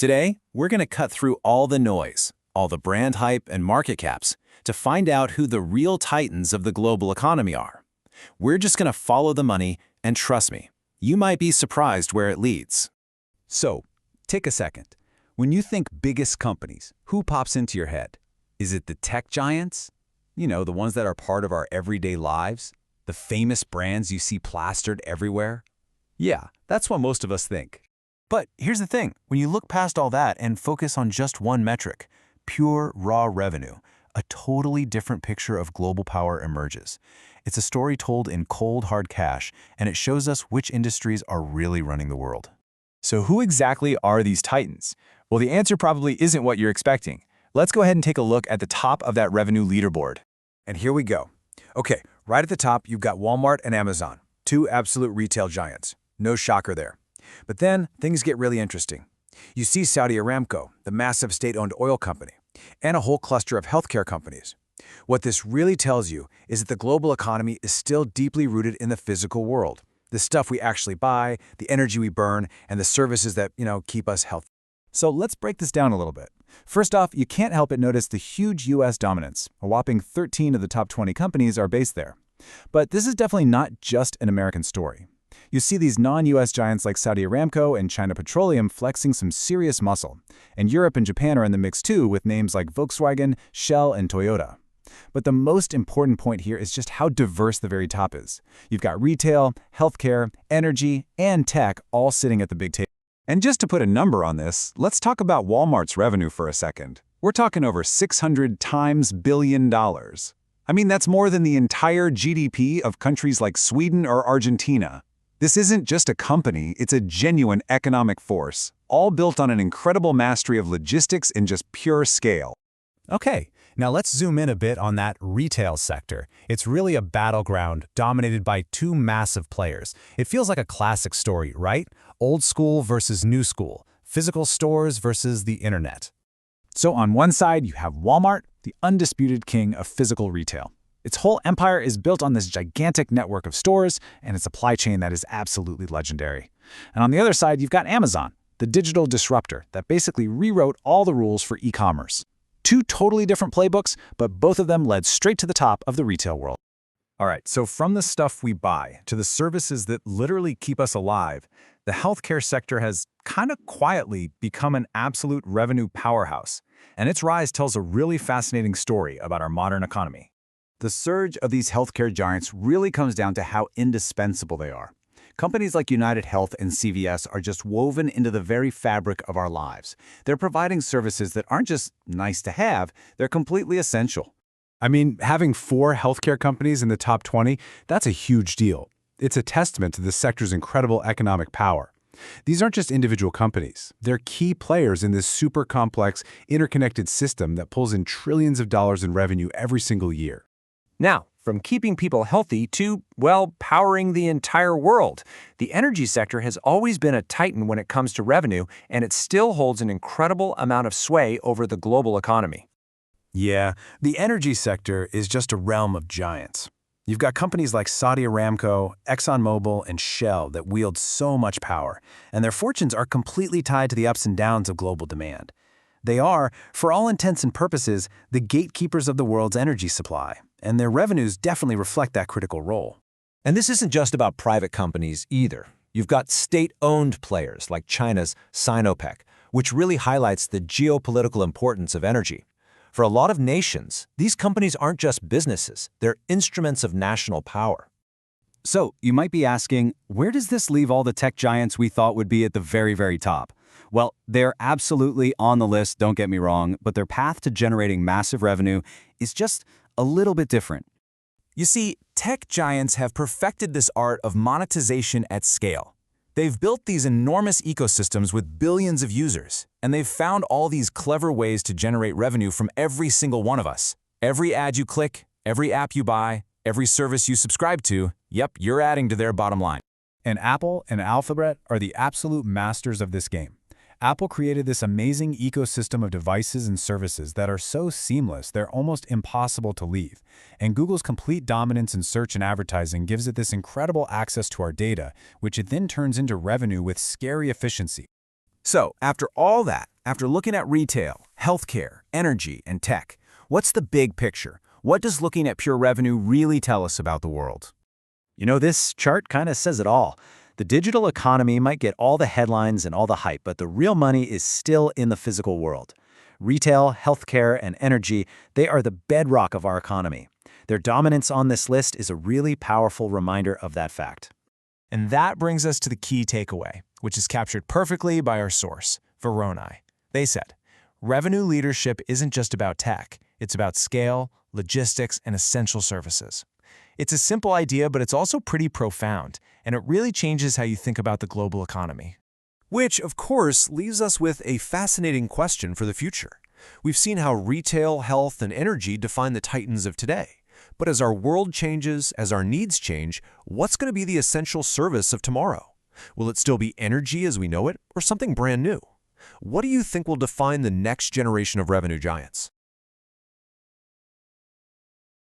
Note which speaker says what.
Speaker 1: Today, we're going to cut through all the noise, all the brand hype and market caps, to find out who the real titans of the global economy are. We're just going to follow the money, and trust me, you might be surprised where it leads.
Speaker 2: So, take a second. When you think biggest companies, who pops into your head? Is it the tech giants? You know, the ones that are part of our everyday lives? The famous brands you see plastered everywhere? Yeah, that's what most of us think.
Speaker 1: But here's the thing, when you look past all that and focus on just one metric, pure raw revenue, a totally different picture of global power emerges. It's a story told in cold, hard cash, and it shows us which industries are really running the world.
Speaker 3: So who exactly are these titans? Well, the answer probably isn't what you're expecting. Let's go ahead and take a look at the top of that revenue leaderboard.
Speaker 2: And here we go. Okay, right at the top, you've got Walmart and Amazon, two absolute retail giants. No shocker there. But then things get really interesting. You see Saudi Aramco, the massive state-owned oil company, and a whole cluster of healthcare companies. What this really tells you is that the global economy is still deeply rooted in the physical world. The stuff we actually buy, the energy we burn, and the services that, keep us healthy.
Speaker 3: So let's break this down a little bit. First off, you can't help but notice the huge U.S. dominance. A whopping 13 of the top 20 companies are based there. But this is definitely not just an American story. You see these non-U.S. giants like Saudi Aramco and China Petroleum flexing some serious muscle. And Europe and Japan are in the mix too, with names like Volkswagen, Shell, and Toyota. But the most important point here is just how diverse the very top is. You've got retail, healthcare, energy, and tech all sitting at the big table.
Speaker 2: And just to put a number on this, let's talk about Walmart's revenue for a second. We're talking over 600 times billion dollars. I mean, that's more than the entire GDP of countries like Sweden or Argentina. This isn't just a company, it's a genuine economic force, all built on an incredible mastery of logistics in just pure scale.
Speaker 4: Okay, now let's zoom in a bit on that retail sector. It's really a battleground dominated by two massive players. It feels like a classic story, right? Old school versus new school, physical stores versus the internet.
Speaker 3: So on one side, you have Walmart, the undisputed king of physical retail. Its whole empire is built on this gigantic network of stores and a supply chain that is absolutely legendary. And on the other side, you've got Amazon, the digital disruptor that basically rewrote all the rules for e-commerce. Two totally different playbooks, but both of them led straight to the top of the retail world.
Speaker 2: All right, so from the stuff we buy to the services that literally keep us alive, the healthcare sector has kind of quietly become an absolute revenue powerhouse. And its rise tells a really fascinating story about our modern economy. The surge of these healthcare giants really comes down to how indispensable they are. Companies like United Health and CVS are just woven into the very fabric of our lives. They're providing services that aren't just nice to have, they're completely essential.
Speaker 3: I mean, having 4 healthcare companies in the top 20, that's a huge deal. It's a testament to the sector's incredible economic power. These aren't just individual companies. They're key players in this super complex, interconnected system that pulls in trillions of dollars in revenue every single year.
Speaker 5: Now, from keeping people healthy to, well, powering the entire world, the energy sector has always been a titan when it comes to revenue, and it still holds an incredible amount of sway over the global economy.
Speaker 1: Yeah, the energy sector is just a realm of giants. You've got companies like Saudi Aramco, ExxonMobil, and Shell that wield so much power, and their fortunes are completely tied to the ups and downs of global demand. They are, for all intents and purposes, the gatekeepers of the world's energy supply, and their revenues definitely reflect that critical role.
Speaker 5: And this isn't just about private companies either. You've got state-owned players like China's Sinopec, which really highlights the geopolitical importance of energy. For a lot of nations, these companies aren't just businesses, they're instruments of national power.
Speaker 2: So, you might be asking, where does this leave all the tech giants we thought would be at the very, very top? Well, they're absolutely on the list, don't get me wrong, but their path to generating massive revenue is just a little bit different.
Speaker 1: You see, tech giants have perfected this art of monetization at scale. They've built these enormous ecosystems with billions of users, and they've found all these clever ways to generate revenue from every single one of us. Every ad you click, every app you buy, every service you subscribe to, yep, you're adding to their bottom line.
Speaker 3: And Apple and Alphabet are the absolute masters of this game. Apple created this amazing ecosystem of devices and services that are so seamless they're almost impossible to leave. And Google's complete dominance in search and advertising gives it this incredible access to our data, which it then turns into revenue with scary efficiency.
Speaker 1: So, after all that,
Speaker 3: After looking at retail, healthcare, energy, and tech, what's the big picture? What does looking at pure revenue really tell us about the world?
Speaker 1: You know, this chart kind of says it all. The digital economy might get all the headlines and all the hype, but the real money is still in the physical world. Retail, healthcare, and energy, they are the bedrock of our economy. Their dominance on this list is a really powerful reminder of that fact.
Speaker 6: And that brings us to the key takeaway, which is captured perfectly by our source, Veroni. They said, revenue leadership isn't just about tech, it's about scale, logistics, and essential services. It's a simple idea, but it's also pretty profound, and it really changes how you think about the global economy.
Speaker 5: Which, of course, leaves us with a fascinating question for the future. We've seen how retail, health, and energy define the titans of today. But as our world changes, as our needs change, what's going to be the essential service of tomorrow? Will it still be energy as we know it, or something brand new? What do you think will define the next generation of revenue giants?